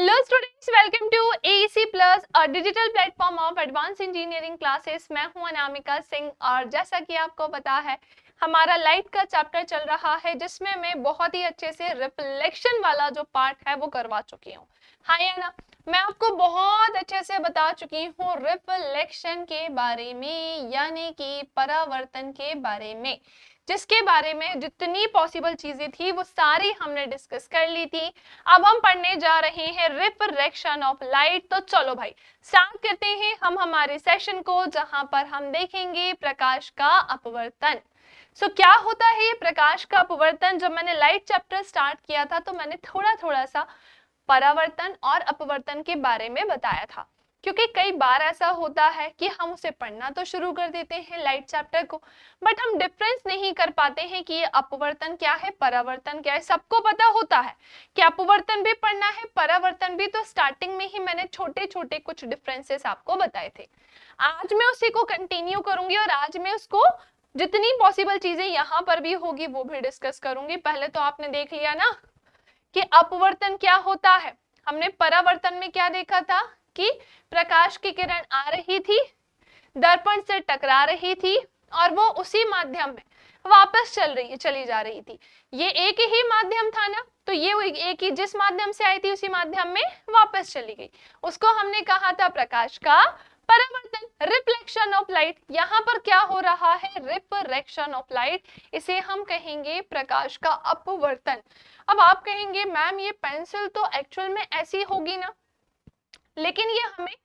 Hello students, welcome to AEC plus a digital platform of advance engineering classes. मैं हूं अनामिका सिंह और जैसा कि आपको पता है हमारा लाइट का चैप्टर चल रहा है जिसमें मैं बहुत ही अच्छे से रिफ्लेक्शन वाला जो पार्ट है वो करवा चुकी हूँ। हाँ या ना? मैं आपको बहुत अच्छे से बता चुकी हूँ रिफ्लेक्शन के बारे में, यानी कि परावर्तन के बारे में, जिसके बारे में जितनी पॉसिबल चीजें थी वो सारी हमने डिस्कस कर ली थी। अब हम पढ़ने जा रहे हैं रिफ्रैक्शन ऑफ लाइट। तो चलो भाई स्टार्ट करते हैं हम हमारे सेशन को, जहां पर हम देखेंगे प्रकाश का अपवर्तन। क्या होता है ये प्रकाश का अपवर्तन? जब मैंने लाइट चैप्टर स्टार्ट किया था तो मैंने थोड़ा थोड़ा सा परावर्तन और अपवर्तन के बारे में बताया था, क्योंकि कई बार ऐसा होता है कि हम उसे पढ़ना तो शुरू कर देते हैं लाइट चैप्टर को, बट हम डिफरेंस नहीं कर पाते हैं कि ये अपवर्तन क्या है, परावर्तन क्या है। सबको पता होता है कि अपवर्तन भी पढ़ना है, परावर्तन भी, तो स्टार्टिंग में ही मैंने छोटे छोटे कुछ डिफरेंसेस आपको बताए थे। आज मैं उसी को कंटिन्यू करूंगी और आज मैं उसको जितनी पॉसिबल चीजें यहाँ पर भी होगी वो भी डिस्कस करूंगी। पहले तो आपने देख लिया ना कि अपवर्तन क्या होता है। हमने परावर्तन में क्या देखा था कि प्रकाश की किरण आ रही थी, दर्पण से टकरा रही थी और वो उसी माध्यम में वापस चली जा रही थी। ये एक ही माध्यम था ना, तो ये एक ही जिस माध्यम से आई थी उसी माध्यम में वापस चली गई, उसको हमने कहा था प्रकाश का परावर्तन, रिफ्लेक्शन ऑफ लाइट। यहाँ पर क्या हो रहा है? रिफ्रैक्शन ऑफ लाइट, इसे हम कहेंगे प्रकाश का अपवर्तन। अब आप कहेंगे मैम ये पेंसिल तो एक्चुअल में ऐसी होगी ना, लेकिन ये हमें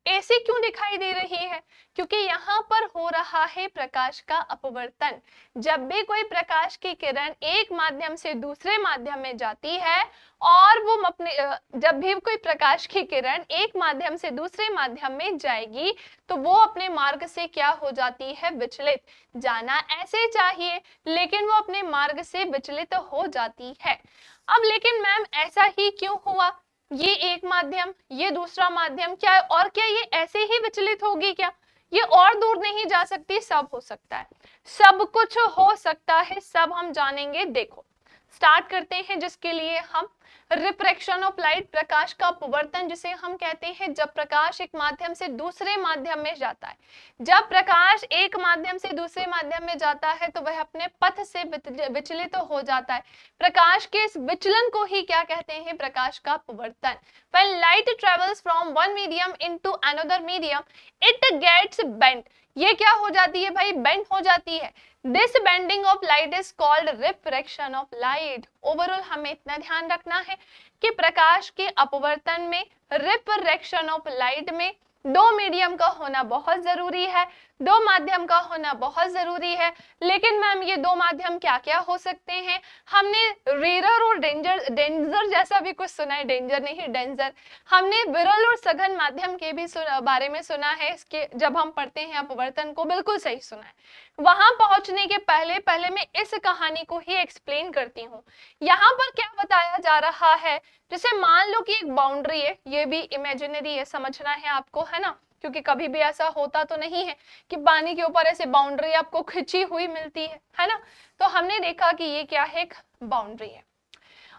ऐसे क्यों दिखाई दे रही है? क्योंकि यहाँ पर हो रहा है प्रकाश का अपवर्तन। जब भी कोई प्रकाश की किरण एक माध्यम से दूसरे माध्यम में जाती है और वो अपने जब भी कोई प्रकाश की किरण एक माध्यम से दूसरे माध्यम में जाएगी तो वो अपने मार्ग से क्या हो जाती है? विचलित। जाना ऐसे चाहिए लेकिन वो अपने मार्ग से विचलित हो जाती है। अब लेकिन मैम ऐसा ही क्यों हुआ? ये एक माध्यम, ये दूसरा माध्यम, क्या और क्या ये ऐसे ही विचलित होगी क्या? ये और दूर नहीं जा सकती? सब हो सकता है, सब कुछ हो सकता है, सब हम जानेंगे। देखो स्टार्ट करते हैं, जिसके लिए हम रिफ्रैक्शन ऑफ लाइट, प्रकाश का अपवर्तन जिसे हम कहते हैं, जब प्रकाश एक माध्यम से दूसरे माध्यम में जाता है। जब प्रकाश एक माध्यम से दूसरे माध्यम में जाता है तो वह अपने पथ से विचलित हो जाता है। प्रकाश के इस विचलन को ही क्या कहते हैं? प्रकाश का अपवर्तन। When light travels from one medium into another medium, it gets bent. ये क्या हो जाती है भाई? बेंड हो जाती है। This bending of light is called refraction of light. Overall हमें इतना ध्यान रखना है कि प्रकाश के अपवर्तन में, रिफ्रैक्शन ऑफ लाइट में दो मीडियम का होना बहुत जरूरी है, दो माध्यम का होना बहुत जरूरी है। लेकिन मैम ये दो माध्यम क्या क्या हो सकते हैं? हमने रेयर और डेंजर जैसा भी कुछ सुना है, डेंजर नहीं डेंजर। हमने विरल और सघन माध्यम के भी बारे में सुना है, इसके जब हम पढ़ते हैं अपवर्तन को, बिल्कुल सही सुना है। वहां पहुंचने के पहले मैं इस कहानी को ही एक्सप्लेन करती हूँ। यहाँ पर क्या बताया जा रहा है, जैसे मान लो कि एक बाउंड्री है, ये भी इमेजिनरी है, समझना है आपको, है ना, क्योंकि कभी भी ऐसा होता तो नहीं है कि पानी के ऊपर ऐसे बाउंड्री आपको खिंची हुई मिलती है ना। तो हमने देखा कि ये क्या है? एक बाउंड्री है।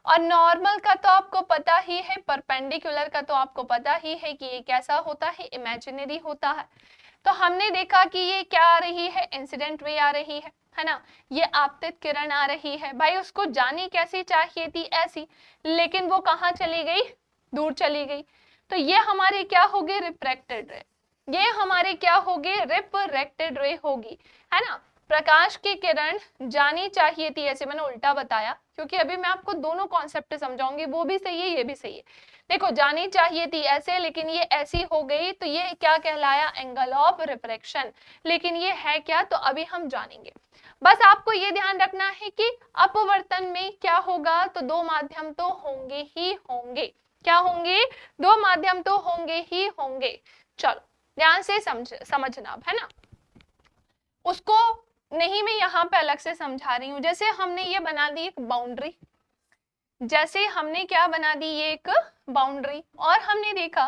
और नॉर्मल का तो आपको पता ही है, परपेंडिकुलर का तो आपको पता ही है कि ये कैसा होता है? इमेजिनरी होता है। तो हमने देखा कि ये क्या आ रही है? इंसिडेंट रे आ रही है ना, ये आपतित किरण आ रही है। भाई उसको जानी कैसी चाहिए थी? ऐसी, लेकिन वो कहाँ चली गई? दूर चली गई। तो ये हमारे क्या होगी? रिफ्रैक्टेड रे। ये हमारे क्या होगी? रिफ्रैक्टेड रे होगी, है ना। प्रकाश की किरण जानी चाहिए थी, ऐसे मैंने उल्टा बताया क्योंकि अभी मैं आपको दोनों कॉन्सेप्ट समझाऊंगी, वो भी सही है ये भी सही है। देखो जानी चाहिए थी ऐसे, लेकिन ये ऐसी हो गई, तो ये क्या कहलाया? Angle of refraction. लेकिन ये है क्या? तो अभी हम जानेंगे। बस आपको ये ध्यान रखना है कि अपवर्तन में क्या होगा? तो दो माध्यम तो होंगे ही होंगे। क्या होंगे? दो माध्यम तो होंगे ही होंगे। चलो ध्यान से समझना, है ना। उसको नहीं मैं यहाँ पे अलग से समझा रही हूँ। जैसे हमने ये बना दी एक बाउंड्री, जैसे हमने क्या बना दी? ये एक बाउंड्री, और हमने देखा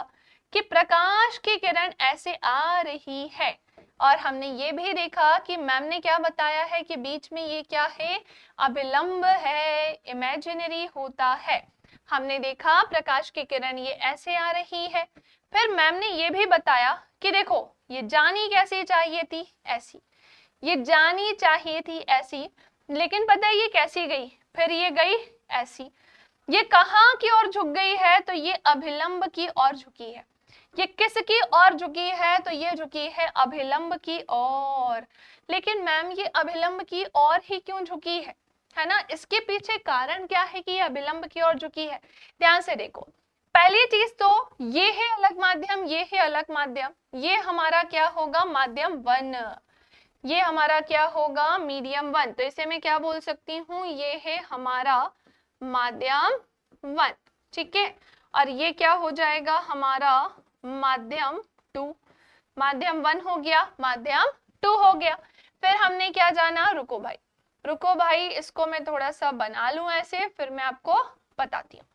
कि प्रकाश की किरण ऐसे आ रही है, और हमने ये भी देखा कि मैम ने क्या बताया है कि बीच में ये क्या है? अभिलंब है, इमेजिनरी होता है। हमने देखा प्रकाश की किरण ये ऐसे आ रही है। फिर मैम ने ये भी बताया कि देखो ये जानी कैसे चाहिए थी, ऐसी, ये जानी चाहिए थी ऐसी, लेकिन पता है ये कैसी गई, फिर ये गई ऐसी। ये कहाँ की ओर झुक गई है, तो ये अभिलंब की ओर झुकी है। ये किसकी ओर झुकी है, तो ये झुकी है अभिलंब की ओर। लेकिन मैम ये अभिलंब की ओर ही क्यों झुकी है ना, इसके पीछे कारण क्या है कि ये अभिलंब की ओर झुकी है। ध्यान से देखो, पहली चीज तो ये है अलग माध्यम, ये है अलग माध्यम, ये हमारा क्या होगा, माध्यम 1, ये हमारा क्या होगा, मीडियम 1। तो इसे मैं क्या बोल सकती हूँ, ये है हमारा माध्यम 1, ठीक है। और ये क्या हो जाएगा हमारा माध्यम 2, माध्यम 1 हो गया, माध्यम 2 हो गया। फिर हमने क्या जाना, रुको भाई इसको मैं थोड़ा सा बना लूं ऐसे, फिर मैं आपको बताती हूँ।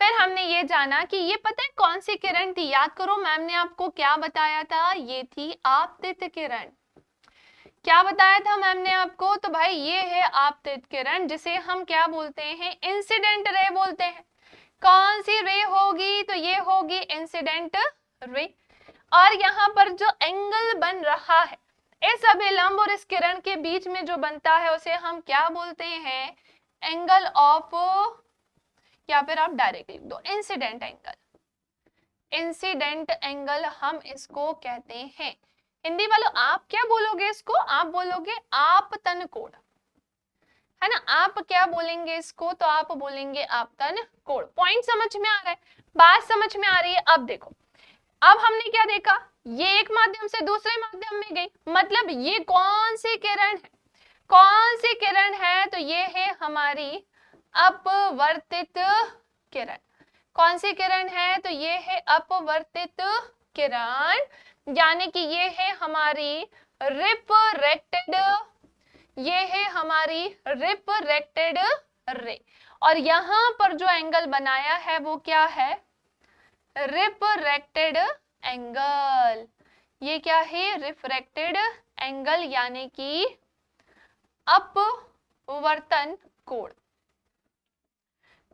फिर हमने ये जाना कि ये पता है कौन सी किरण थी, याद करो मैम ने आपको क्या बताया था, ये थी आपतित किरण। क्या बताया था मैम ने आपको, तो भाई ये है आपतित किरण, जिसे हम क्या बोलते हैं, इंसिडेंट रे बोलते हैं। कौन सी रे होगी, तो ये होगी इंसिडेंट रे। और यहाँ पर जो एंगल बन रहा है इस अभिलंब और इस किरण के बीच में जो बनता है उसे हम क्या बोलते हैं, एंगल ऑफ, या फिर आप डायरेक्ट लिख दो इंसिडेंट एंगल। इंसिडेंट एंगल हम इसको कहते हैं। हिंदी वालों आप क्या बोलोगे इसको, आप बोलोगे आपतन कोण, है ना। आप क्या बोलेंगे इसको, तो आप बोलेंगे आपतन कोण। पॉइंट समझ में आ रहा है, बात समझ में आ रही है। अब देखो, अब हमने क्या देखा, ये एक माध्यम से दूसरे माध्यम में गई, मतलब ये कौन सी किरण है, कौन सी किरण है, तो ये है हमारी अपवर्तित किरण। कौन सी किरण है, तो ये है अपवर्तित किरण, यानी कि ये है हमारी रिफ्रैक्टेड, ये है हमारी रिफ्रैक्टेड रे। और यहां पर जो एंगल बनाया है वो क्या है, रिफ्रैक्टेड एंगल। ये क्या है, रिफ्रैक्टेड एंगल, यानी कि अपवर्तन कोण।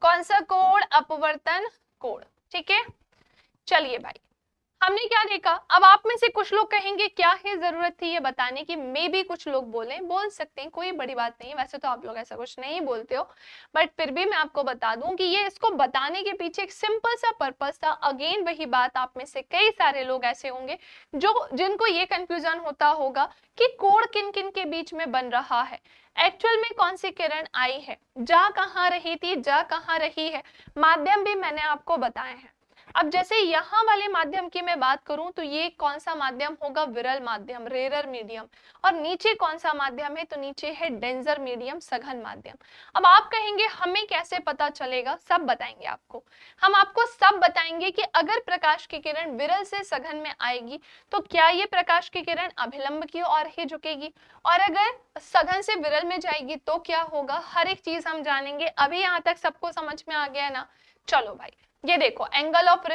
कौन सा कोण, अपवर्तन कोण, ठीक है। चलिए भाई, हमने क्या देखा। अब आप में से कुछ लोग कहेंगे क्या है जरूरत थी ये बताने की, मे भी कुछ लोग बोल सकते हैं, कोई बड़ी बात नहीं, वैसे तो आप लोग ऐसा कुछ नहीं बोलते हो, बट फिर भी मैं आपको बता दूं कि ये इसको बताने के पीछे एक सिंपल सा पर्पस था। अगेन वही बात, आप में से कई सारे लोग ऐसे होंगे जिनको ये कंफ्यूजन होता होगा कि कोण किन किन के बीच में बन रहा है, एक्चुअल में कौन सी किरण आई है, जा कहाँ रही थी, जा कहाँ रही है। माध्यम भी मैंने आपको बताए हैं। अब जैसे यहाँ वाले माध्यम की मैं बात करूं तो ये कौन सा माध्यम होगा, विरल माध्यम, रेरर मीडियम। और नीचे कौन सा माध्यम है, तो नीचे है डेंजर मीडियम, सघन माध्यम। अब आप कहेंगे हमें कैसे पता चलेगा, सब बताएंगे आपको। हम आपको सब बताएंगे कि अगर प्रकाश की किरण विरल से सघन में आएगी तो क्या ये प्रकाश की किरण अभिलंब की ओर ही झुकेगी, और अगर सघन से विरल में जाएगी तो क्या होगा, हर एक चीज हम जानेंगे। अभी यहाँ तक सबको समझ में आ गया है ना। चलो भाई, ये देखो एंगल ऑफ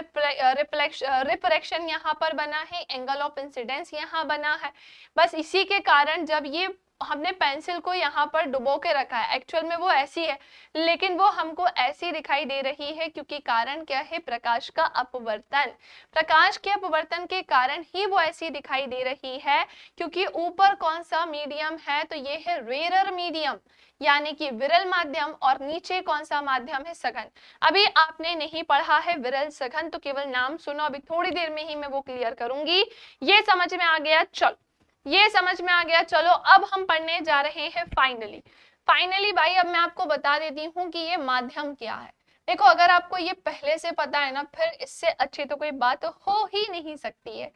रिफ्रैक्शन यहाँ पर बना है, एंगल ऑफ इंसिडेंस यहाँ बना है। बस इसी के कारण जब ये हमने पेंसिल को यहाँ पर डुबो के रखा है, एक्चुअल में वो ऐसी है, लेकिन वो हमको ऐसी दिखाई दे रही है क्योंकि कारण क्या है, प्रकाश का अपवर्तन। प्रकाश के अपवर्तन के कारण ही वो ऐसी दिखाई दे रही है, क्योंकि ऊपर कौन सा मीडियम है, तो ये है रेरर मीडियम, यानी कि विरल माध्यम, और नीचे कौन सा माध्यम है, सघन। अभी आपने नहीं पढ़ा है विरल सघन, तो केवल नाम सुनो, अभी थोड़ी देर में ही मैं वो क्लियर करूंगी। ये समझ में आ गया, चलो ये समझ में आ गया। चलो अब हम पढ़ने जा रहे हैं फाइनली भाई, अब मैं आपको बता देती हूँ कि ये माध्यम क्या है। देखो अगर आपको ये पहले से पता है ना, फिर इससे अच्छी तो कोई बात हो ही नहीं सकती है,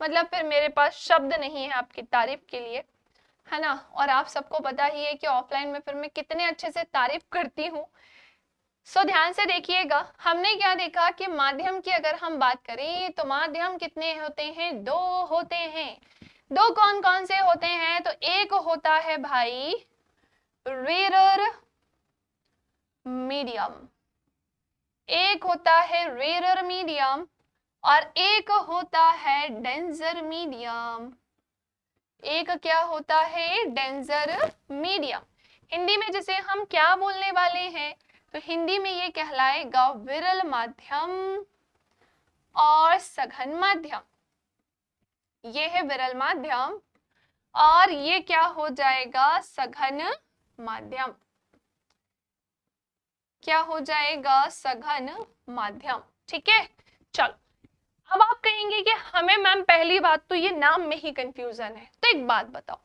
मतलब फिर मेरे पास शब्द नहीं है आपकी तारीफ के लिए, है ना। और आप सबको पता ही है कि ऑफलाइन में फिर मैं कितने अच्छे से तारीफ करती हूँ। सो ध्यान से देखिएगा, हमने क्या देखा कि माध्यम की अगर हम बात करें तो माध्यम कितने होते हैं, 2 होते हैं। 2 कौन कौन से होते हैं, तो एक होता है भाई रेरर मीडियम, एक होता है रेरर मीडियम, और एक होता है डेंजर मीडियम। एक क्या होता है, डेंजर मीडियम। हिंदी में जिसे हम क्या बोलने वाले हैं, तो हिंदी में ये कहलाएगा विरल माध्यम और सघन माध्यम। ये है विरल माध्यम और ये क्या हो जाएगा, सघन माध्यम। क्या हो जाएगा, सघन माध्यम। ठीक है, चलो अब आप कहेंगे कि हमें मैम पहली बात तो ये नाम में ही कंफ्यूजन है, तो एक बात बताओ,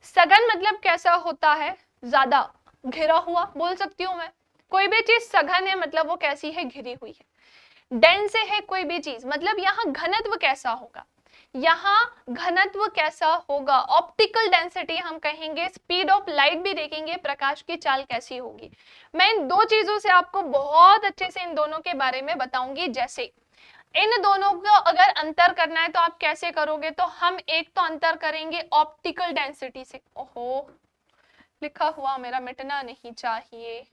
सघन मतलब कैसा होता है, ज्यादा घिरा हुआ बोल सकती हूँ मैं। कोई भी चीज सघन है मतलब वो कैसी है, घिरी हुई है। डेंस है कोई भी चीज मतलब यहाँ घनत्व कैसा होगा, यहाँ घनत्व कैसा होगा, ऑप्टिकल डेंसिटी हम कहेंगे, स्पीड ऑफ लाइट भी देखेंगे, प्रकाश की चाल कैसी होगी। मैं इन दो चीजों से आपको बहुत अच्छे से इन दोनों के बारे में बताऊंगी। जैसे इन दोनों को अगर अंतर करना है तो आप कैसे करोगे, तो हम एक तो अंतर करेंगे ऑप्टिकल डेंसिटी से। ओहो, लिखा हुआ मेरा मिटना नहीं चाहिए,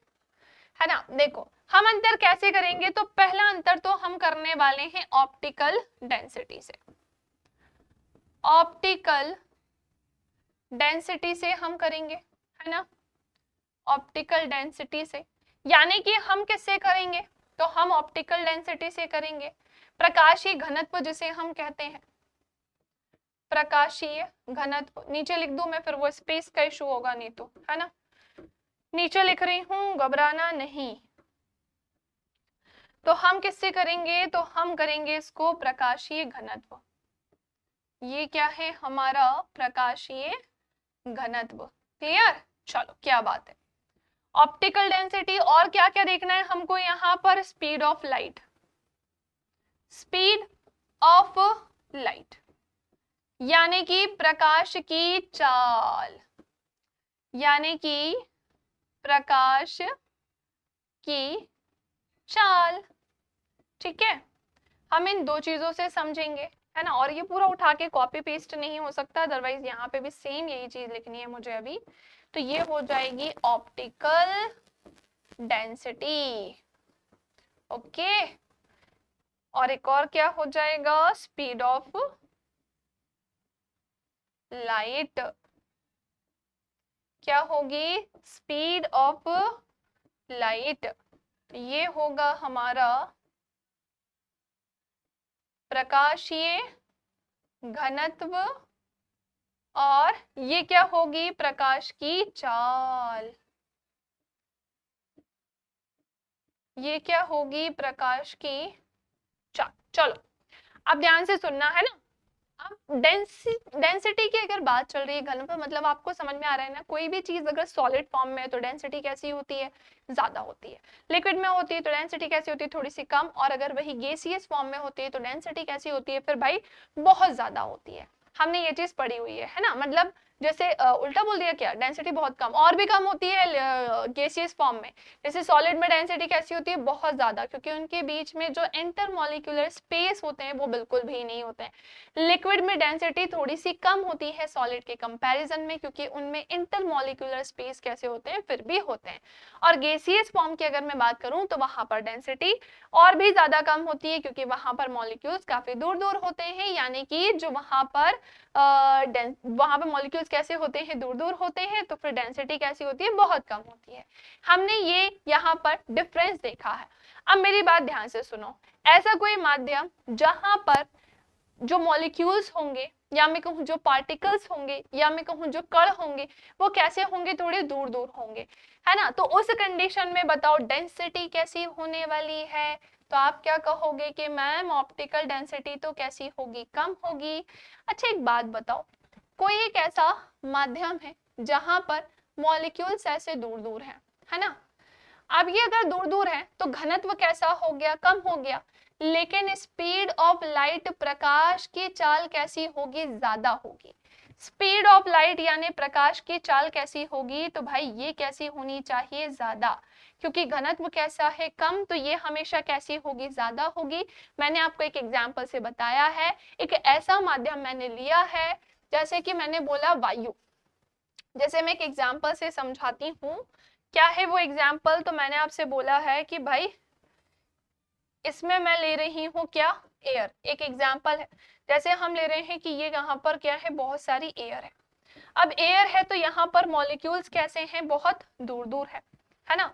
है ना। देखो हम अंतर कैसे करेंगे, तो पहला अंतर तो हम करने वाले हैं ऑप्टिकल डेंसिटी से। ऑप्टिकल डेंसिटी से हम करेंगे, है ना, ऑप्टिकल डेंसिटी से। यानी कि हम किससे करेंगे, तो हम ऑप्टिकल डेंसिटी से करेंगे। प्रकाशीय घनत्व जिसे हम कहते हैं, प्रकाशीय घनत्व, नीचे लिख दूं मैं, फिर वो स्पेस का इशू होगा नहीं तो, है ना। नीचे लिख रही हूं, घबराना नहीं। तो हम किससे करेंगे, तो हम करेंगे इसको प्रकाशीय घनत्व। ये क्या है हमारा प्रकाशीय घनत्व। क्लियर, चलो क्या बात है। ऑप्टिकल डेंसिटी और क्या क्या देखना है हमको यहाँ पर, speed of light, speed of light यानी कि प्रकाश की चाल, यानी कि प्रकाश की चाल। ठीक है, हम इन दो चीजों से समझेंगे, है ना। और ये पूरा उठा के कॉपी पेस्ट नहीं हो सकता, अदरवाइज यहाँ पे भी सेम यही चीज लिखनी है मुझे अभी। तो ये हो जाएगी ऑप्टिकल डेंसिटी। ओके, और एक और क्या हो जाएगा, स्पीड ऑफ लाइट। क्या होगी, स्पीड ऑफ लाइट। ये होगा हमारा प्रकाशीय घनत्व और ये क्या होगी, प्रकाश की चाल। ये क्या होगी, प्रकाश की चाल। चलो अब ध्यान से सुनना, है ना। अब डेंसिटी की अगर बात चल रही है, घनत्व मतलब आपको समझ में आ रहा है ना, कोई भी चीज अगर सॉलिड फॉर्म में है तो डेंसिटी कैसी होती है, ज्यादा होती है। लिक्विड में होती है तो डेंसिटी कैसी होती है, थोड़ी सी कम। और अगर वही गैसियस फॉर्म में होती है तो डेंसिटी कैसी होती है, फिर भाई बहुत ज्यादा होती है। हमने ये चीज पढ़ी हुई है ना। मतलब जैसे उल्टा बोल दिया क्या, डेंसिटी बहुत कम, और भी कम होती है गैसियस फॉर्म में। जैसे सॉलिड में डेंसिटी कैसी होती है, बहुत ज्यादा, क्योंकि उनके बीच में जो इंटरमॉलिक्यूलर स्पेस होते हैं वो बिल्कुल भी नहीं होते हैं। लिक्विड में डेंसिटी थोड़ी सी कम होती है सॉलिड के कंपैरिजन में, क्योंकि उनमें इंटरमॉलिक्यूलर स्पेस कैसे होते हैं, फिर भी होते हैं। और गैसियस फॉर्म की अगर मैं बात करूं तो वहां पर डेंसिटी और भी ज्यादा कम होती है, क्योंकि वहां पर मॉलिक्यूल्स काफी दूर दूर होते हैं। यानी कि जो वहां पर मॉलिक्यूल्स कैसे होते हैं, दूर दूर होते हैं, तो फिर डेंसिटी कैसी होती है, बहुत कम होती है। हमने ये यहाँ पर डिफरेंस देखा है। अब मेरी बात ध्यान से सुनो, ऐसा कोई माध्यम जहां पर जो मॉलिक्यूल्स होंगे, या मैं कहूँ जो पार्टिकल्स होंगे, या मैं कहूँ जो कण होंगे, वो कैसे होंगे, थोड़े दूर दूर होंगे, है ना। तो उस कंडीशन में बताओ डेंसिटी कैसी होने वाली है, तो आप क्या कहोगे कि मैम ऑप्टिकल डेंसिटी तो कैसी होगी, कम होगी। अच्छा एक बात बताओ, कोई एक ऐसा माध्यम है जहां पर मॉलिक्यूल्स ऐसे दूर दूर है ना। अब ये अगर दूर दूर है तो घनत्व कैसा हो गया, कम हो गया। लेकिन स्पीड ऑफ लाइट, प्रकाश की चाल कैसी होगी, ज्यादा होगी। स्पीड ऑफ लाइट यानी प्रकाश की चाल कैसी होगी, तो भाई ये कैसी होनी चाहिए, ज्यादा। क्योंकि घनत्व कैसा है, कम, तो ये हमेशा कैसी होगी, ज्यादा होगी। मैंने आपको एक एग्जाम्पल से बताया है, एक ऐसा माध्यम मैंने लिया है, जैसे कि मैंने बोला वायु। जैसे मैं एक एग्जाम्पल से समझाती हूँ, क्या है वो एग्जाम्पल, तो मैंने आपसे बोला है कि भाई इसमें मैं ले रही हूँ क्या, एयर। एक एग्जाम्पल है, जैसे हम ले रहे हैं कि ये यहाँ पर क्या है, बहुत सारी एयर है। अब एयर है तो यहाँ पर मॉलिक्यूल्स कैसे हैं, बहुत दूर दूर है ना।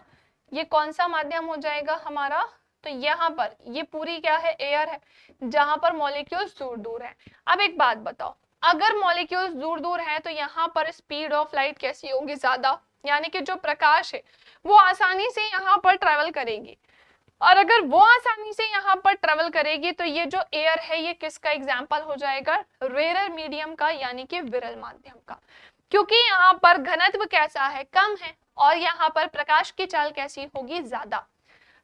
ये कौन सा माध्यम हो जाएगा हमारा, तो यहाँ पर ये पूरी क्या है, एयर है, जहां पर मॉलिक्यूल्स दूर दूर है। अब एक बात बताओ, अगर मॉलिक्यूल्स दूर दूर हैं तो यहाँ पर स्पीड ऑफ लाइट कैसी होगी, ज्यादा, यानी कि जो प्रकाश है वो आसानी से यहाँ पर ट्रेवल करेगी। और अगर वो आसानी से यहाँ पर ट्रेवल करेगी तो ये जो एयर है ये किसका एग्जाम्पल हो जाएगा, रेयर मीडियम का, यानी कि विरल माध्यम का, क्योंकि यहाँ पर घनत्व कैसा है, कम है, और यहाँ पर प्रकाश की चाल कैसी होगी, ज्यादा।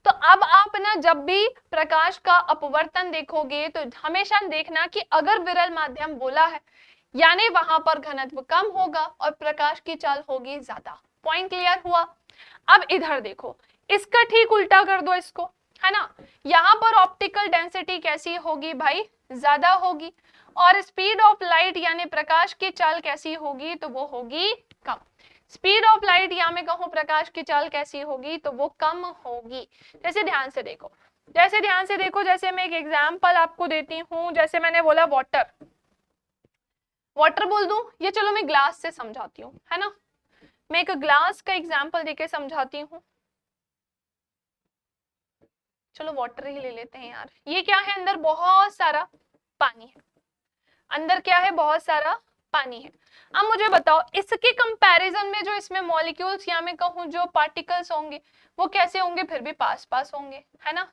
तो अब आप ना जब भी प्रकाश का अपवर्तन देखोगे तो हमेशा देखना कि अगर विरल माध्यम बोला है यानी वहां पर घनत्व कम होगा और प्रकाश की चाल होगी ज्यादा। पॉइंट क्लियर हुआ। अब इधर देखो, इसका ठीक उल्टा कर दो इसको, है ना, यहाँ पर ऑप्टिकल डेंसिटी कैसी होगी भाई, ज्यादा होगी, और स्पीड ऑफ लाइट यानी प्रकाश की चाल कैसी होगी, तो वो होगी कम। स्पीड ऑफ लाइट या मैं कहूं प्रकाश की चाल कैसी होगी, तो वो कम होगी। जैसे ध्यान से देखो, जैसे मैं एक एग्जांपल आपको देती हूं, जैसे मैंने बोला वाटर बोल दूं, ये चलो मैं ग्लास से समझाती हूँ, है ना, मैं एक ग्लास का एग्जांपल देके समझाती हूँ। चलो वाटर ही ले लेते हैं यार। ये क्या है, अंदर बहुत सारा पानी है, अंदर क्या है, बहुत सारा पानी है। अब मुझे बताओ इसके कंपैरिजन में जो इसमें मॉलिक्यूल्स या मैं कहूं जो पार्टिकल्स होंगे वो कैसे होंगे, फिर भी पास पास होंगे, है ना।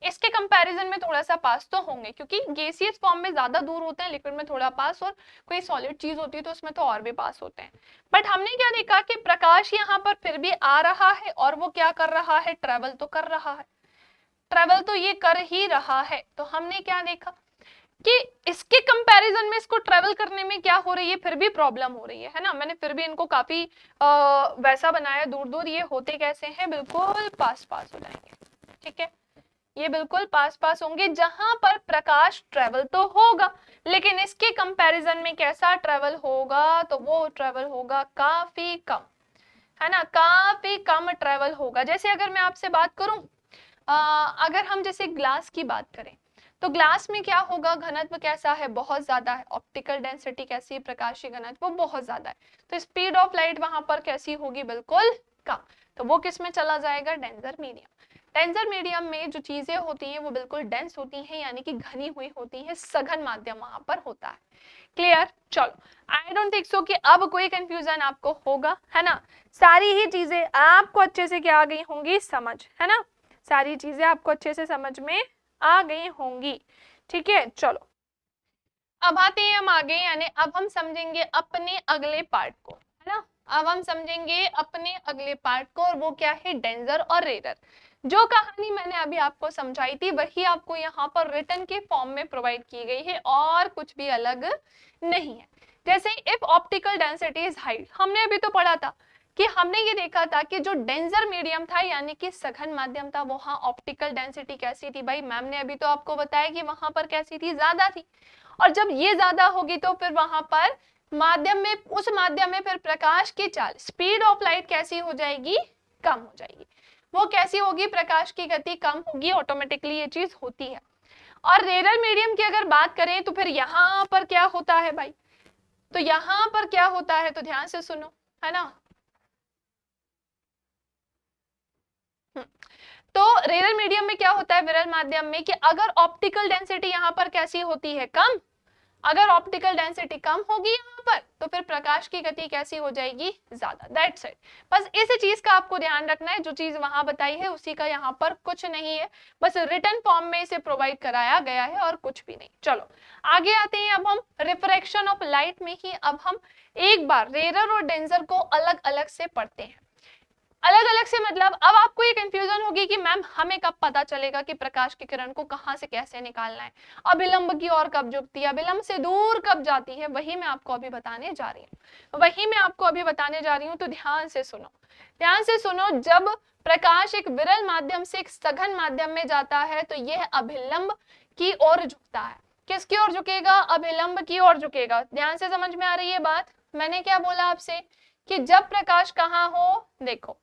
इसके कंपैरिजन में थोड़ा सा पास तो होंगे, क्योंकि गैसियस फॉर्म में ज्यादा दूर होते हैं, लिक्विड में थोड़ा पास, और कोई सॉलिड चीज होती है तो उसमें तो और भी पास होते हैं। बट हमने क्या देखा कि प्रकाश यहाँ पर फिर भी आ रहा है और वो क्या कर रहा है, ट्रेवल तो कर रहा है, ट्रेवल तो ये कर ही रहा है। तो हमने क्या देखा कि इसके कंपैरिजन में इसको ट्रेवल करने में क्या हो रही है, फिर भी प्रॉब्लम हो रही है ना। मैंने फिर भी इनको काफी वैसा बनाया, दूर दूर, ये होते कैसे हैं, बिल्कुल पास पास हो जाएंगे, ठीक है, ये बिल्कुल पास पास होंगे, जहां पर प्रकाश ट्रेवल तो होगा, लेकिन इसके कंपैरिजन में कैसा ट्रेवल होगा, तो वो ट्रेवल होगा काफी कम, है ना, काफी कम ट्रेवल होगा। जैसे अगर मैं आपसे बात करूं, अगर हम जैसे ग्लास की बात करें तो ग्लास में क्या होगा, घनत्व कैसा है, बहुत ज्यादा है, ऑप्टिकल डेंसिटी कैसी है, प्रकाशीय घनत्व वो बहुत ज्यादा है, तो स्पीड ऑफ लाइट वहां पर कैसी होगी, बिल्कुल कम। तो वो किस में चला जाएगा, डेंसर मीडियम। डेंसर मीडियम में जो चीजें होती हैं वो बिल्कुल डेंस होती हैं, यानी कि घनी हुई होती है, सघन माध्यम वहां पर होता है। क्लियर, चलो, आई डोंट थिंक सो कि अब कोई कंफ्यूजन आपको होगा, है ना। सारी ही चीजें आपको अच्छे से क्या आ गई होंगी समझ, है ना, सारी चीजें आपको अच्छे से समझ में आ गई होंगी, ठीक है। चलो अब आते हैं हम आगे, यानी अब हम समझेंगे अपने अगले पार्ट को, है ना, अब हम समझेंगे अपने अगले पार्ट को, और वो क्या है, डेंसर और रेयर। जो कहानी मैंने अभी आपको समझाई थी वही आपको यहाँ पर रिटन के फॉर्म में प्रोवाइड की गई है, और कुछ भी अलग नहीं है। जैसे if optical density is high, हमने अभी तो पढ़ा था कि हमने ये देखा था कि जो डेंसर मीडियम था यानी कि सघन माध्यम था, वहां ऑप्टिकल डेंसिटी कैसी थी भाई, मैम ने अभी तो आपको बताया कि वहां पर कैसी थी, ज्यादा थी। और जब ये ज्यादा होगी तो फिर वहां पर माध्यम में, उस माध्यम में फिर प्रकाश की चाल, स्पीड ऑफ लाइट कैसी हो जाएगी, कम हो जाएगी। वो कैसी होगी, प्रकाश की गति कम होगी, ऑटोमेटिकली ये चीज होती है। और रेयर मीडियम की अगर बात करें तो फिर यहाँ पर क्या होता है भाई, तो यहाँ पर क्या होता है, तो ध्यान से सुनो, है ना। तो रेयर मीडियम में क्या होता है, विरल माध्यम में, कि अगर ऑप्टिकल डेंसिटी यहाँ पर कैसी होती है, कम, अगर ऑप्टिकल डेंसिटी कम होगी यहाँ पर तो फिर प्रकाश की गति कैसी हो जाएगी, ज्यादा। दैट्स इट, बस इस चीज का आपको ध्यान रखना है, जो चीज वहां बताई है उसी का यहाँ पर कुछ नहीं है, बस रिटन फॉर्म में इसे प्रोवाइड कराया गया है और कुछ भी नहीं। चलो आगे आते हैं, अब हम रिफ्रैक्शन ऑफ लाइट में ही अब हम एक बार रेयर और डेंसर को अलग अलग से पढ़ते हैं। अलग अलग से मतलब अब आपको ये कंफ्यूजन होगी कि मैम हमें कब पता चलेगा कि प्रकाश की किरण को कहां से कैसे निकालना है, अभिलंब की ओर कब झुकती है, अभिलंब से दूर कब जाती है, वही मैं आपको अभी बताने जा रही हूँ, तो ध्यान से सुनो, ध्यान से सुनो। जब प्रकाश एक विरल माध्यम से एक सघन माध्यम में जाता है तो यह अभिलंब की ओर झुकता है। किसकी ओर झुकेगा, अभिलंब की ओर झुकेगा। ध्यान से समझ में आ रही है बात, मैंने क्या बोला आपसे कि जब प्रकाश कहाँ हो, देखो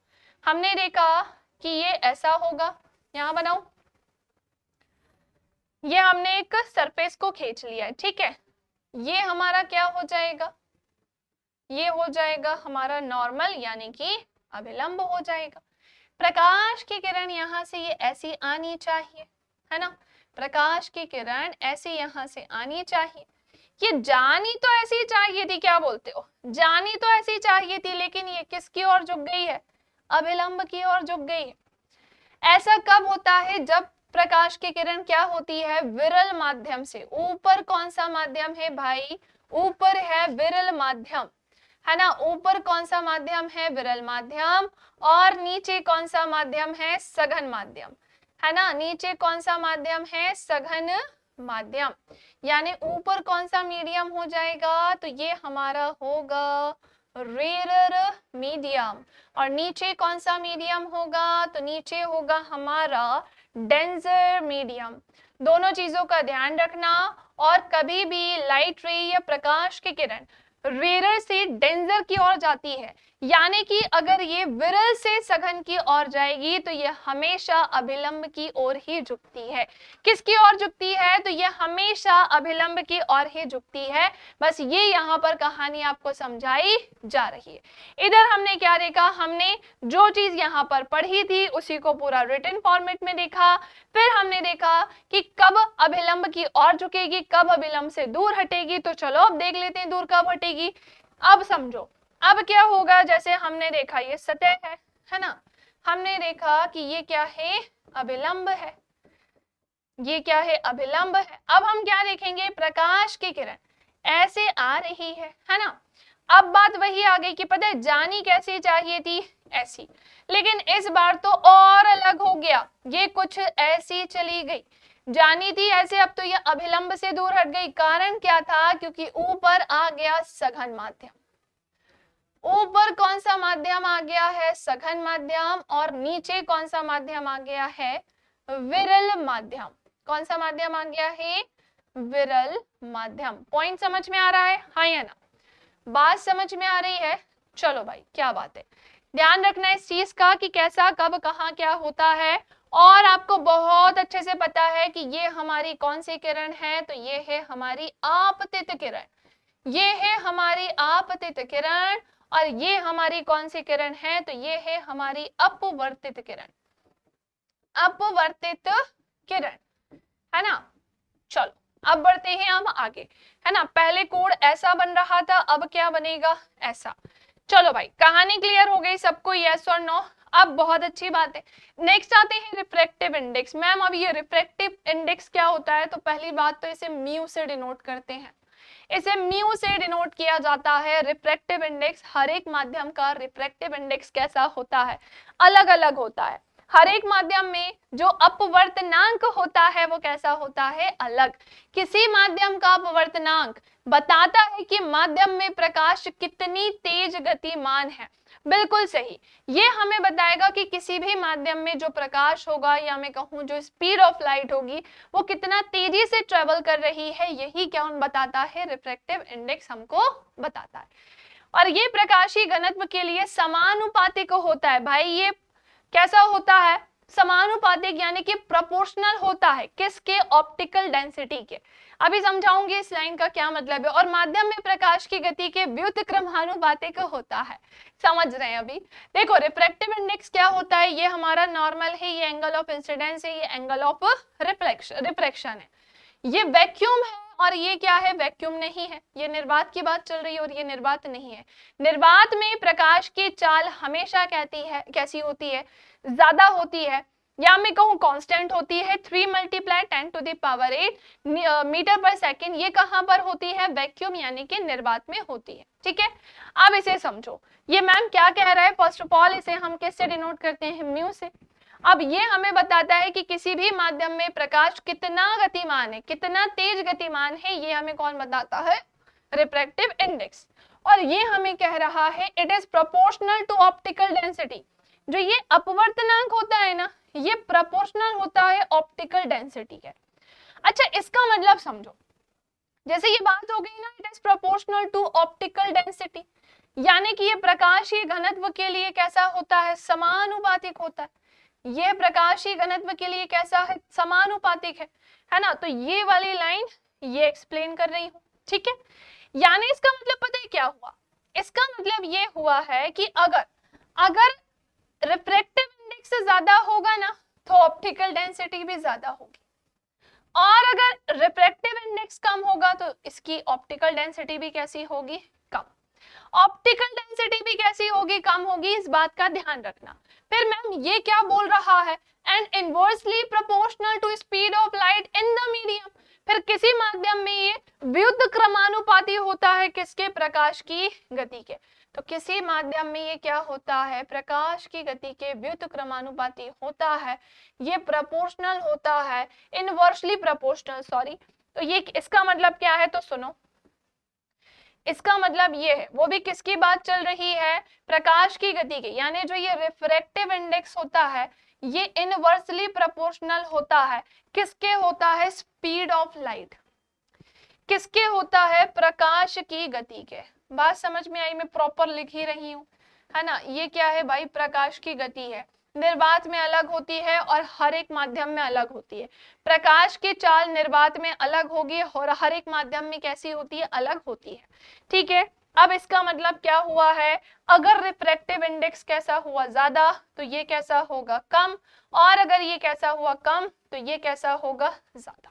हमने देखा कि ये ऐसा होगा, यहां बनाओ, ये हमने एक सरफेस को खींच लिया है, ठीक है, ये हमारा क्या हो जाएगा, ये हो जाएगा हमारा नॉर्मल यानी कि अभिलंब हो जाएगा। प्रकाश की किरण यहाँ से ये ऐसी आनी चाहिए, है ना, प्रकाश की किरण ऐसे यहाँ से आनी चाहिए। ये जानी तो ऐसी चाहिए थी, क्या बोलते हो, जानी तो ऐसी चाहिए थी, लेकिन ये किसकी ओर झुक गई है, अभिलंब की ओर झुक गई है। ऐसा कब होता है, जब प्रकाश की किरण क्या होती है, विरल माध्यम से, ऊपर कौन सा माध्यम है भाई, ऊपर है विरल माध्यम, है ना, ऊपर कौन सा माध्यम है, विरल माध्यम, और नीचे कौन सा माध्यम है, सघन माध्यम, है ना, नीचे कौन सा माध्यम है, सघन माध्यम। यानी ऊपर कौन सा मीडियम हो जाएगा, तो ये हमारा होगा रेरर मीडियम, और नीचे कौन सा मीडियम होगा, तो नीचे होगा हमारा डेंसर मीडियम। दोनों चीजों का ध्यान रखना, और कभी भी लाइट रे या प्रकाश की किरण रेरर से डेंसर की ओर जाती है, यानी कि अगर ये विरल से सघन की ओर जाएगी तो ये हमेशा अभिलंब की ओर ही झुकती है। किसकी ओर झुकती है, तो ये हमेशा अभिलंब की ओर ही झुकती है। बस ये यहाँ पर कहानी आपको समझाई जा रही है। इधर हमने क्या देखा, हमने जो चीज यहाँ पर पढ़ी थी उसी को पूरा रिटन फॉर्मेट में देखा। फिर हमने देखा कि कब अभिलंब की ओर झुकेगी, कब अभिलंब से दूर हटेगी। तो चलो अब देख लेते हैं दूर कब हटेगी। अब समझो, अब क्या होगा, जैसे हमने देखा ये सतह है ना, हमने देखा कि ये क्या है, अभिलंब है, ये क्या है, अभिलंब है। अब हम क्या देखेंगे, प्रकाश की किरण ऐसे आ रही है ना। अब बात वही आ गई कि पता है जानी कैसी चाहिए थी, ऐसी, लेकिन इस बार तो और अलग हो गया, ये कुछ ऐसी चली गई, जानी थी ऐसे, अब तो ये अभिलंब से दूर हट गई। कारण क्या था, क्योंकि ऊपर आ गया सघन माध्यम, ऊपर कौन सा माध्यम आ गया है, सघन माध्यम, और नीचे कौन सा माध्यम आ गया है, विरल माध्यम। कौन सा माध्यम आ गया है, विरल माध्यम। पॉइंट समझ में आ रहा है, हाँ या ना, बात समझ में आ रही है। चलो भाई क्या बात है, ध्यान रखना इस चीज का कि कैसा कब कहाँ क्या होता है। और आपको बहुत अच्छे से पता है कि ये हमारी कौन सी किरण है, तो ये है हमारी आपतित किरण, ये है हमारी आपतित किरण, और ये हमारी कौन सी किरण है, तो ये है हमारी अपवर्तित किरण, अपवर्तित किरण, है ना। चलो अब बढ़ते हैं हम आगे, है ना। पहले कोड ऐसा बन रहा था, अब क्या बनेगा, ऐसा। चलो भाई कहानी क्लियर हो गई सबको, यस और नो। अब बहुत अच्छी बात है, नेक्स्ट आते हैं रिफ्रैक्टिव इंडेक्स। मैम अब ये रिफ्रैक्टिव इंडेक्स क्या होता है, तो पहली बात तो इसे म्यू से डिनोट करते हैं, इसे म्यू से डिनोट किया जाता है रिफ्रैक्टिव इंडेक्स। हर एक माध्यम का रिफ्रैक्टिव इंडेक्स कैसा होता है, अलग अलग होता है। हर एक माध्यम में जो अपवर्तनांक होता है वो कैसा होता है, अलग। किसी माध्यम का अपवर्तनांक बताता है कि माध्यम में प्रकाश कितनी तेज गतिमान है। बिल्कुल सही, ये हमें बताएगा कि किसी भी माध्यम में जो प्रकाश होगा, या मैं कहूँ जो स्पीड ऑफ लाइट होगी, वो कितना तेजी से ट्रेवल कर रही है, यही क्या बताता है, रिफ्रैक्टिव इंडेक्स हमको बताता है। और ये प्रकाशीय घनत्व के लिए समानुपातिक होता है। भाई ये कैसा होता है, समानुपातिक, यानी कि प्रोपोर्शनल होता है, किसके, ऑप्टिकल डेंसिटी के। अभी समझाऊंगी इस लाइन का क्या मतलब है। और माध्यम में प्रकाश की गति के व्युत्क्रमानुपातिक होता है, समझ रहे हैं। अभी देखो रिफ्रैक्टिव इंडेक्स क्या होता है, ये हमारा नॉर्मल है, ये एंगल ऑफ इंसिडेंस है, ये एंगल ऑफ रिफ्लेक्शन है। ये वैक्यूम है और ये क्या है, वैक्यूम नहीं है। ये निर्वात की बात चल रही है और ये निर्वात नहीं है। निर्वात में प्रकाश की चाल हमेशा कैसी होती है, ज्यादा होती है, या मैं कहूँ कांस्टेंट होती है, 3 × 10⁸ मीटर पर सेकेंड। ये कहां पर होती है, वैक्यूम यानी कि निर्वात में होती है। ठीक है, अब इसे समझो, ये मैम क्या कह रहा है। फर्स्ट ऑफ ऑल इसे हम किससे डिनोट करते हैं, म्यू से। अब ये हमें बताता है कि किसी भी माध्यम में प्रकाश कितना गतिमान है, कितना तेज गतिमान है, ये हमें कौन बताता है, रिफ्रैक्टिव इंडेक्स। और ये हमें कह रहा है it is proportional to optical density. जो ये अपवर्तनांक होता है ना, ये प्रोपोर्शनल होता है ऑप्टिकल डेंसिटी के। अच्छा इसका मतलब समझो, जैसे ये बात हो गई ना, it is proportional to optical density, यानी कि ये प्रकाशीय घनत्व के लिए कैसा होता है, समानुपातिक होता है। ये प्रकाशीय घनत्व के लिए कैसा है, समानुपातिक है ना। तो ये वाली लाइन ये एक्सप्लेन कर रही हूं, ठीक है। यानी इसका मतलब पता है क्या हुआ, इसका मतलब ये हुआ है कि अगर रिफ्रैक्टिव इंडेक्स ज्यादा होगा ना तो ऑप्टिकल डेंसिटी भी ज्यादा होगी, और अगर रिफ्रैक्टिव इंडेक्स कम होगा तो इसकी ऑप्टिकल डेंसिटी भी कैसी होगी, कम। ऑप्टिकल डेंसिटी भी कैसी होगी, कम होगी, इस बात का ध्यान रखना। फिर मैम ये क्या बोल रहा है, and inversely proportional to speed of light in the medium. फिर किसी माध्यम में ये व्युत्क्रमानुपाती क्रमानुपाती होता है किसके, प्रकाश की गति के। तो किसी माध्यम में ये क्या होता है, प्रकाश की गति के व्युत्क्रमानुपाती क्रमानुपाती होता है, ये प्रोपोर्शनल होता है, इनवर्सली प्रोपोर्शनल, सॉरी। तो ये इसका मतलब क्या है, तो सुनो, इसका मतलब ये है, वो भी किसकी बात चल रही है, प्रकाश की गति की, यानी जो ये रिफ्रैक्टिव इंडेक्स होता है ये इनवर्सली प्रोपोर्शनल होता है, किसके होता है, स्पीड ऑफ लाइट, किसके होता है, प्रकाश की गति के। बात समझ में आई, मैं प्रॉपर लिख ही रही हूँ, है ना। ये क्या है भाई, प्रकाश की गति है, निर्वात में अलग होती है और हर एक माध्यम में अलग होती है। प्रकाश की चाल निर्वात में अलग होगी और हर एक माध्यम में कैसी होती है, अलग होती है, ठीक है। अब इसका मतलब क्या हुआ है, अगर रिफ्रैक्टिव इंडेक्स कैसा हुआ, ज्यादा, तो ये कैसा होगा, कम, और अगर ये कैसा हुआ, कम, तो ये कैसा होगा, ज्यादा।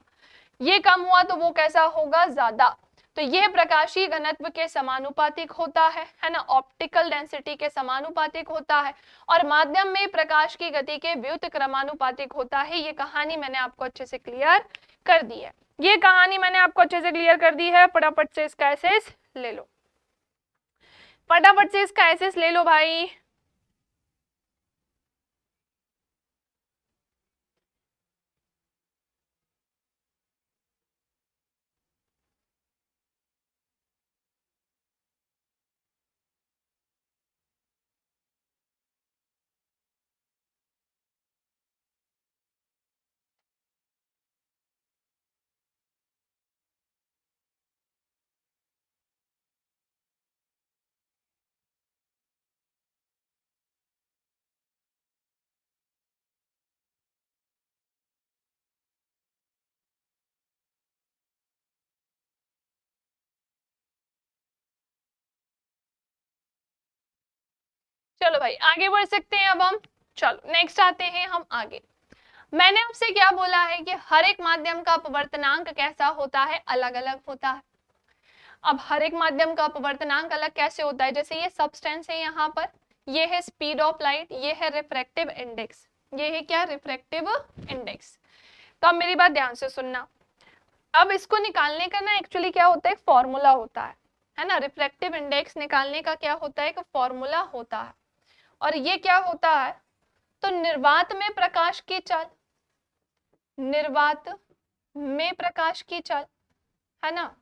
ये कम हुआ तो वो कैसा होगा, ज्यादा। तो यह प्रकाशीय घनत्व के समानुपातिक होता है ना, ऑप्टिकल डेंसिटी के समानुपातिक होता है, और माध्यम में प्रकाश की गति के व्युत्क्रमानुपातिक क्रमानुपातिक होता है। ये कहानी मैंने आपको अच्छे से क्लियर कर दी है, ये कहानी मैंने आपको अच्छे से क्लियर कर दी है। फटाफट से इसका एसेस ले लो, फटाफट से इसका एसेस ले लो भाई। चलो भाई आगे बढ़ सकते हैं अब हम, चलो नेक्स्ट आते हैं हम आगे। मैंने आपसे क्या बोला है कि हर एक माध्यम का अपवर्तनांक कैसा होता है, अलग अलग होता है। अब हर एक माध्यम का अपवर्तनांक अलग कैसे होता है, जैसे ये सब्सटेंस है यहाँ पर, ये है स्पीड ऑफ लाइट, ये है रिफ्रैक्टिव इंडेक्स, ये है क्या, रिफ्रैक्टिव इंडेक्स। तो अब मेरी बात ध्यान से सुनना, अब इसको निकालने का ना एक्चुअली क्या होता है, फॉर्मूला होता है ना। रिफ्रैक्टिव इंडेक्स निकालने का क्या होता है, एक फॉर्मूला होता है, और ये क्या होता है, तो निर्वात में प्रकाश की चाल, निर्वात में प्रकाश की चाल, है ना,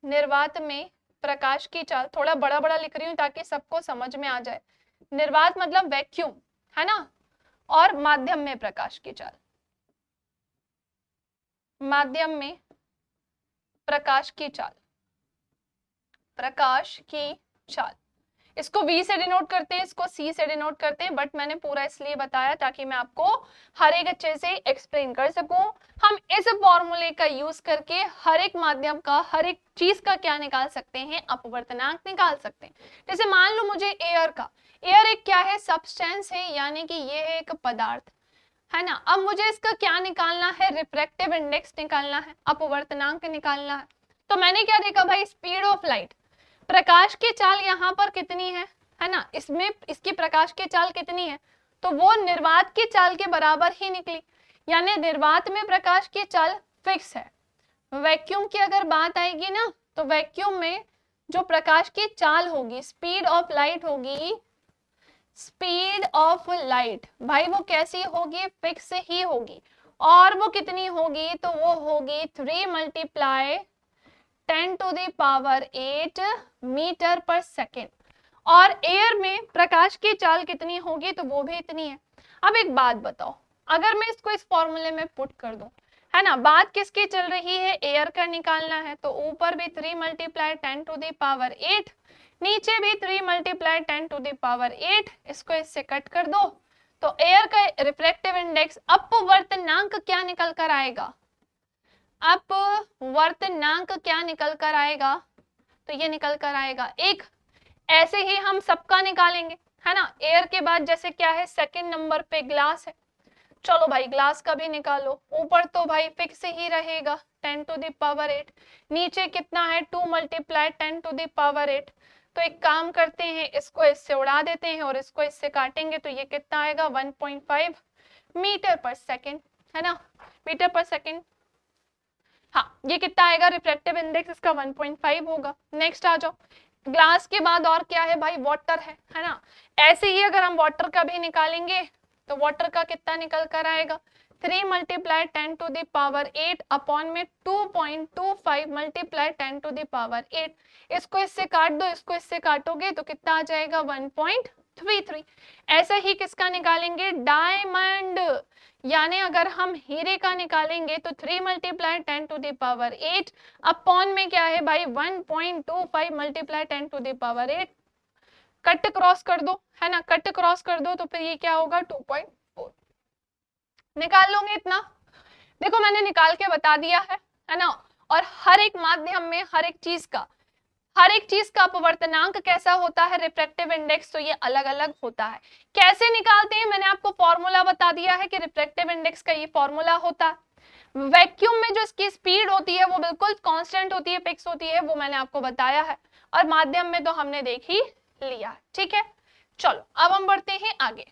निर्वात में प्रकाश की चाल, थोड़ा बड़ा बड़ा लिख रही हूं ताकि सबको समझ में आ जाए। निर्वात मतलब वैक्यूम, है ना, और माध्यम में प्रकाश की चाल, माध्यम में प्रकाश की चाल, प्रकाश की चाल, इसको V से डिनोट करते हैं, इसको C से डिनोट करते हैं, बट मैंने पूरा इसलिए बताया ताकि मैं आपको हर एक अच्छे से एक्सप्लेन कर सकूं। हम इस फॉर्मूले का यूज करके हर एक माध्यम का, हर एक चीज का क्या निकाल सकते हैं, अपवर्तनांक निकाल सकते हैं। जैसे मान लो मुझे एयर का, एयर एक क्या है, सब्सटेंस है, यानी कि ये है एक पदार्थ, है ना। अब मुझे इसका क्या निकालना है, रिफ्रैक्टिव इंडेक्स निकालना है, अपवर्तनांक निकालना है। तो मैंने क्या देखा भाई, स्पीड ऑफ लाइट, प्रकाश की चाल यहाँ पर कितनी है ना, इसमें इसकी प्रकाश की चाल कितनी है, तो वो निर्वात की चाल के बराबर ही निकली, यानी निर्वात में प्रकाश की चाल फिक्स है। वैक्यूम की अगर बात आएगी ना, तो वैक्यूम में जो प्रकाश की चाल होगी, स्पीड ऑफ लाइट होगी, स्पीड ऑफ लाइट भाई वो कैसी होगी, फिक्स ही होगी, और वो कितनी होगी, तो वो होगी 3 multiply 10 to the power 8 metre पर सेकेंड। और एयर में प्रकाश की चाल कितनी होगी, तो वो भी इतनी है। अब एक बात बताओ, अगर मैं इसको इस फॉर्मूले में पुट कर दूं, है ना, बात किसकी चल रही है, एयर का निकालना है, तो ऊपर भी 3 मल्टीप्लाई 10 to the power 8, नीचे भी 3 मल्टीप्लाई 10 to the power 8, इसको इससे कट कर दो, तो एयर का रिफ्रैक्टिव इंडेक्स अपवर्तनांक क्या निकल कर आएगा, अपवर्तनांक क्या निकल कर आएगा, तो ये निकल कर आएगा एक, ऐसे ही हम सबका निकालेंगे, है ना। एयर के बाद जैसे क्या है, सेकंड नंबर पे ग्लास है। चलो भाई ग्लास का भी निकालो, ऊपर तो भाई फिक्स ही रहेगा 10 टू द पावर 8, नीचे कितना है 2 मल्टीप्लाई 10 टू द पावर 8। तो एक काम करते हैं, इसको इससे उड़ा देते हैं और इसको इससे काटेंगे तो ये कितना आएगा 1.5 मीटर पर सेकेंड, है ना, मीटर पर सेकेंड। हाँ ये कितना आएगा, रिफ्रैक्टिव इंडेक्स इसका 1.5 होगा। नेक्स्ट आ जाओ, ग्लास के बाद और क्या है भाई, वाटर है ना। ऐसे ही अगर हम वाटर का भी निकालेंगे तो वाटर का कितना निकल कर आएगा, 3 multiply 10 to the power 8 upon में 2.25 मल्टीप्लाई 10 टू द पावर 8। इसको इससे काट दो, इसको इससे काटोगे तो कितना आ जाएगा 1.33। ऐसा ही किसका निकालेंगे, डायमंड, यानी अगर हम हीरे का निकालेंगे तो 3 multiply 10 to the power 8 upon में क्या है भाई 1.25 multiply 10 to the power 8। Cut cross कर दो, है ना, कट क्रॉस कर दो तो फिर ये क्या होगा 2.4। निकाल लोगे इतना, देखो मैंने निकाल के बता दिया है ना। और हर एक माध्यम में हर एक चीज का अपवर्तनांक कैसा होता है, रिफ्रैक्टिव इंडेक्स, तो ये अलग अलग होता है। कैसे निकालते हैं, मैंने आपको फॉर्मूला बता दिया है कि रिफ्रैक्टिव इंडेक्स का ये फॉर्मूला होता है। वैक्यूम में जो इसकी स्पीड होती है वो बिल्कुल कांस्टेंट होती है, फिक्स होती है, वो मैंने आपको बताया है। और माध्यम में तो हमने देख ही लिया है, ठीक है। चलो अब हम बढ़ते हैं आगे।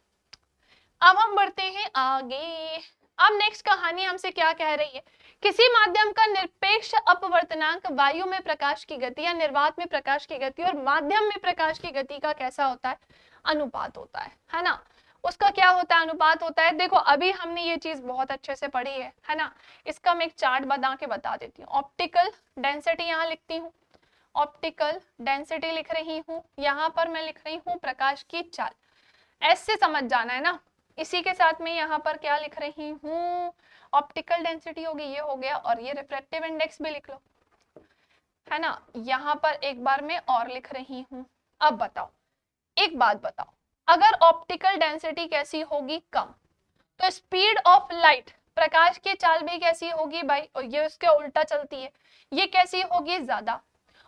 अब नेक्स्ट कहानी हमसे क्या कह रही है, किसी माध्यम का निरपेक्ष अपवर्तनांक वायु में प्रकाश की गति या निर्वात में प्रकाश की गति और माध्यम में प्रकाश की गति का कैसा होता है, अनुपात होता है ना। उसका क्या होता है, अनुपात होता है। देखो अभी हमने ये चीज बहुत अच्छे से पढ़ी है ना। इसका मैं एक चार्ट बना के बता देती हूँ। ऑप्टिकल डेंसिटी यहाँ लिखती हूँ, ऑप्टिकल डेंसिटी लिख रही हूँ, यहाँ पर मैं लिख रही हूँ प्रकाश की चाल, ऐसे समझ जाना है ना। इसी के साथ में यहाँ पर क्या लिख रही हूँ, ऑप्टिकल डेंसिटी होगी, ये हो गया, और ये रिफ्रैक्टिव इंडेक्स भी लिख लो, है ना। यहाँ पर एक बार मैं और लिख रही हूँ। अब बताओ, एक बात बताओ, अगर ऑप्टिकल डेंसिटी कैसी होगी, कम, तो स्पीड ऑफ लाइट, प्रकाश की चाल भी कैसी होगी भाई, और ये उसके उल्टा चलती है, ये कैसी होगी, ज्यादा।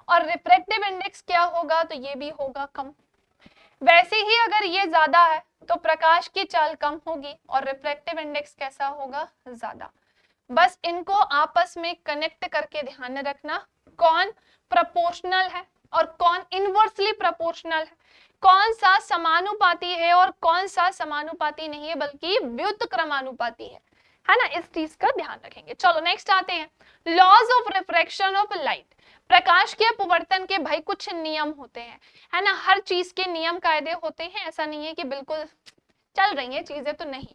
और रिफ्रैक्टिव इंडेक्स क्या होगा, तो ये भी होगा कम। वैसे ही अगर ये ज्यादा है तो प्रकाश की चाल कम होगी और रिफ्रैक्टिव इंडेक्स कैसा होगा, ज्यादा। बस इनको आपस में कनेक्ट करके ध्यान में रखना, कौन प्रोपोर्शनल है और कौन इनवर्सली प्रोपोर्शनल है, कौन सा समानुपाती है और कौन सा समानुपाती नहीं है बल्कि व्युत्क्रमानुपाती है ना। इस चीज का ध्यान रखेंगे। चलो नेक्स्ट आते हैं, laws of refraction of light. प्रकाश के अपवर्तन के भाई कुछ नियम होते हैं, है ना। हर चीज के नियम कायदे होते हैं, ऐसा नहीं है कि बिल्कुल चल रही है चीजें, तो नहीं।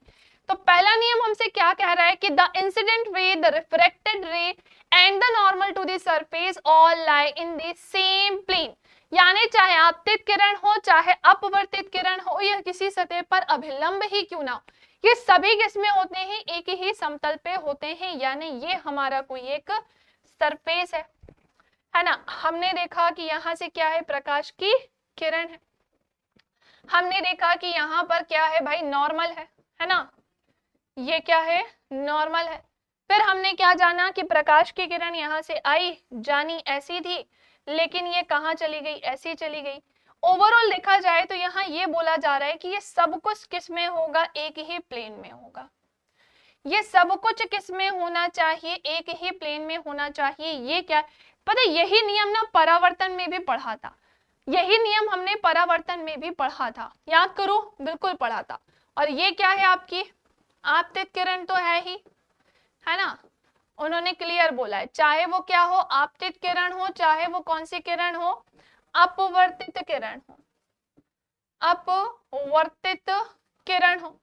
तो पहला नियम हमसे क्या कह रहा है कि the incident ray, the refracted ray and the normal to the surface all lie in the same plane, यानी चाहे आपतित किरण हो चाहे अपवर्तित किरण हो या किसी सतह पर अभिलंब ही क्यों ना हो, ये सभी किसमें होते हैं, एक ही समतल पे होते हैं, यानी ये हमारा कोई एक सरफेस है ना। हमने देखा कि यहाँ से क्या है, प्रकाश की किरण है, हमने देखा कि यहाँ पर क्या है भाई, नॉर्मल है ना, ये क्या है, नॉर्मल है। फिर हमने क्या जाना कि प्रकाश की किरण यहाँ से आई, जानी ऐसी थी, लेकिन ये कहाँ चली गई, ऐसी चली गई। ओवरऑल देखा जाए तो यहाँ ये बोला जा रहा है कि ये सब कुछ किस में होगा, एक ही प्लेन में होगा। ये सब कुछ किस में होना चाहिए, एक ही प्लेन में होना चाहिए। ये क्या पता, यही नियम ना परावर्तन में भी पढ़ा था, यही नियम हमने परावर्तन में भी पढ़ा था, याद करो, बिल्कुल पढ़ा था। और ये क्या है, आपकी आपतित किरण तो है ही, है ना। उन्होंने क्लियर बोला है, चाहे वो क्या हो, आपतित किरण हो चाहे वो कौन सी किरण हो, अपवर्तित किरण हो, अपवर्तित किरण हो,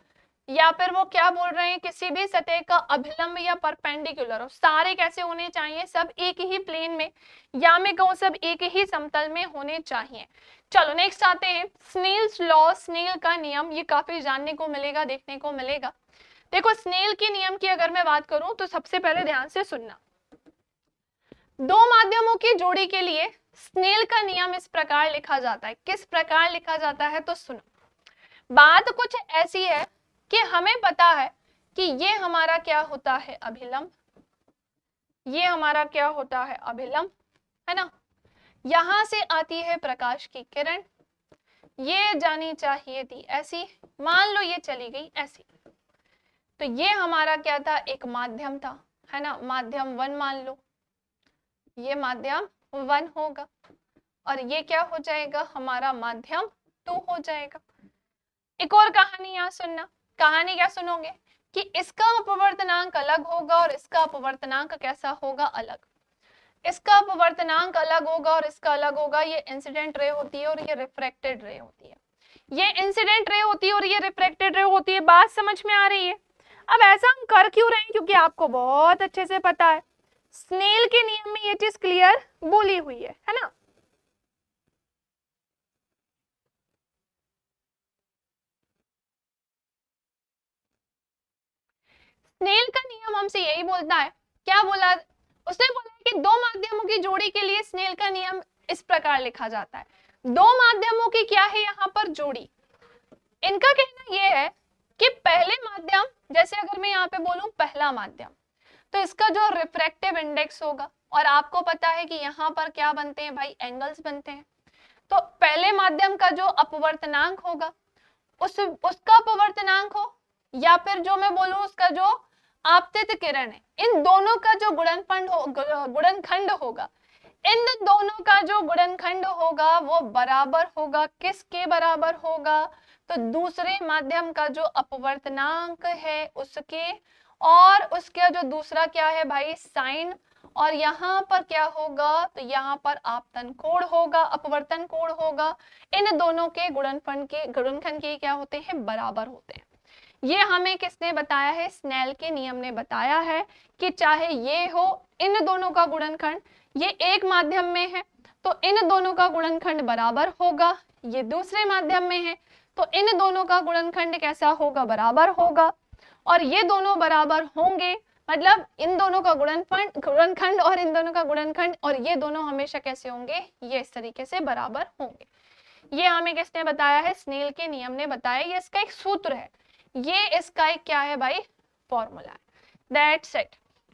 या फिर वो क्या बोल रहे हैं, किसी भी सतह का अभिलंब या परपेंडिकुलर हो, सारे कैसे होने चाहिए, सब एक ही प्लेन में, या मैं कहूँ सब एक ही समतल में होने चाहिए। चलो नेक्स्ट आते हैं, स्नेल्स लॉ, स्नेल का नियम, ये काफी जानने को मिलेगा, देखने को मिलेगा। देखो स्नेल के नियम की अगर मैं बात करूं तो सबसे पहले ध्यान से सुनना, दो माध्यमों की जोड़ी के लिए स्नेल का नियम इस प्रकार लिखा जाता है। किस प्रकार लिखा जाता है, तो सुनो, बात कुछ ऐसी है कि हमें पता है कि ये हमारा क्या होता है, अभिलंब, ये हमारा क्या होता है, अभिलंब, है ना। यहां से आती है प्रकाश की किरण, ये जानी चाहिए थी, ऐसी मान लो ये चली गई ऐसी। तो ये हमारा क्या था, एक माध्यम था, है ना, माध्यम 1 मान लो, ये माध्यम 1 होगा और ये क्या हो जाएगा, हमारा माध्यम 2 हो जाएगा। एक और कहानी यहाँ सुनना, कहानी क्या सुनोगे कि इसका अपवर्तनांक अलग होगा और इसका अपवर्तनांक कैसा होगा, अलग। इसका अपवर्तनांक अलग होगा और इसका अलग होगा। ये इंसिडेंट रे होती है और ये रिफ्रैक्टेड रे होती है। ये इंसिडेंट रे होती है और ये रिफ्रैक्टेड रे होती है। बात समझ में आ रही है? अब ऐसा हम कर क्यों रहे हैं, क्योंकि आपको बहुत अच्छे से पता है, स्नेल के नियम में ये चीज क्लियर बोली हुई है ना। स्नेल का नियम हमसे यही बोलता है, क्या बोला उसने, बोला है कि दो माध्यमों की जोड़ी के लिए स्नेल का नियम इस प्रकार लिखा जाता है। दो माध्यमों की क्या है यहाँ पर, जोड़ी। इनका कहना यह है कि पहले माध्यम, जैसे अगर मैं यहाँ पे बोलूं पहला माध्यम, तो इसका जो रिफ्रैक्टिव इंडेक्स होगा, और आपको पता है कि यहाँ पर क्या बनते हैं भाई, एंगल्स बनते हैं। तो पहले माध्यम का जो अपवर्तनांक होगा, उसका अपवर्तनांक हो, या फिर जो मैं बोलूं उसका जो आपतित किरण है, इन दोनों का जो गुणनखंड होगा, इन दोनों का जो गुणनखंड होगा वो बराबर होगा, किसके बराबर होगा, तो दूसरे माध्यम का जो अपवर्तनांक है उसके, और उसका जो दूसरा क्या है भाई, साइन, और यहाँ पर क्या होगा, तो यहाँ पर आपतन कोण होगा, अपवर्तन कोण होगा। इन दोनों के गुणनखंड के क्या होते हैं, बराबर होते हैं। ये हमें किसने बताया है, स्नेल के नियम ने बताया है कि चाहे ये हो, इन दोनों का गुणनखंड, ये एक माध्यम में है तो इन दोनों का गुणनखंड बराबर होगा, ये दूसरे माध्यम में है तो इन दोनों का गुणनखंड कैसा होगा, बराबर होगा। और ये दोनों बराबर होंगे, मतलब इन दोनों का गुणनखंड और इन दोनों का गुणनखंड, और ये दोनों हमेशा कैसे होंगे, ये इस तरीके से बराबर होंगे। ये हमें किसने बताया है, स्नेल के नियम ने बताया। ये इसका एक सूत्र है, ये इसका एक क्या है भाई, फॉर्मूला है।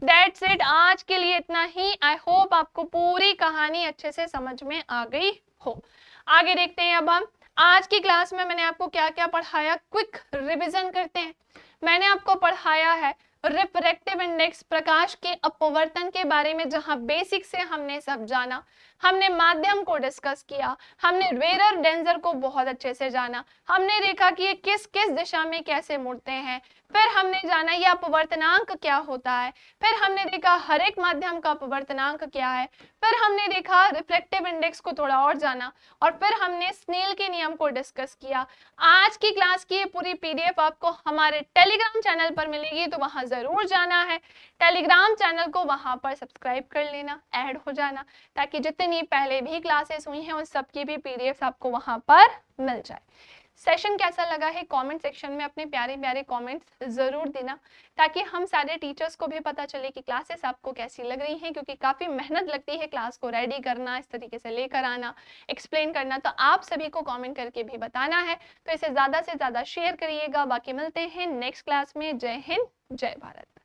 दैट्स इट आज के लिए इतना ही। आई होप आपको पूरी कहानी अच्छे से समझ में आ गई हो। आगे देखते हैं। अब हम आज की क्लास में मैंने आपको क्या क्या पढ़ाया, क्विक रिवीजन करते हैं। मैंने आपको पढ़ाया है रिफ्रैक्टिव इंडेक्स, प्रकाश के अपवर्तन के बारे में, जहां बेसिक से हमने सब जाना। हमने माध्यम को डिस्कस किया, हमने रेयर डेंजर को बहुत अच्छे से जाना, हमने देखा कि ये किस किस दिशा में कैसे मुड़ते हैं, फिर हमने जाना ये अपवर्तनांक क्या होता है, फिर हमने देखा हर एक माध्यम का अपवर्तनांक क्या है, फिर हमने देखा रिफ्लेक्टिव इंडेक्स को थोड़ा और जाना, और फिर हमने स्नेल के नियम को डिस्कस किया। आज की क्लास की पूरी पीडीएफ आपको हमारे टेलीग्राम चैनल पर मिलेगी, तो वहां जरूर जाना है। टेलीग्राम चैनल को वहां पर सब्सक्राइब कर लेना, ऐड हो जाना, ताकि जितनी पहले भी क्लासेस हुई हैं उन सबकी भी पीडीएफ आपको वहां पर मिल जाए। सेशन कैसा लगा है कमेंट सेक्शन में अपने प्यारे प्यारे कमेंट्स जरूर देना, ताकि हम सारे टीचर्स को भी पता चले कि क्लासेस आपको कैसी लग रही हैं, क्योंकि काफ़ी मेहनत लगती है क्लास को रेडी करना, इस तरीके से लेकर आना, एक्सप्लेन करना। तो आप सभी को कमेंट करके भी बताना है, तो इसे ज़्यादा से ज़्यादा शेयर करिएगा। बाकी मिलते हैं नेक्स्ट क्लास में। जय हिंद, जय भारत।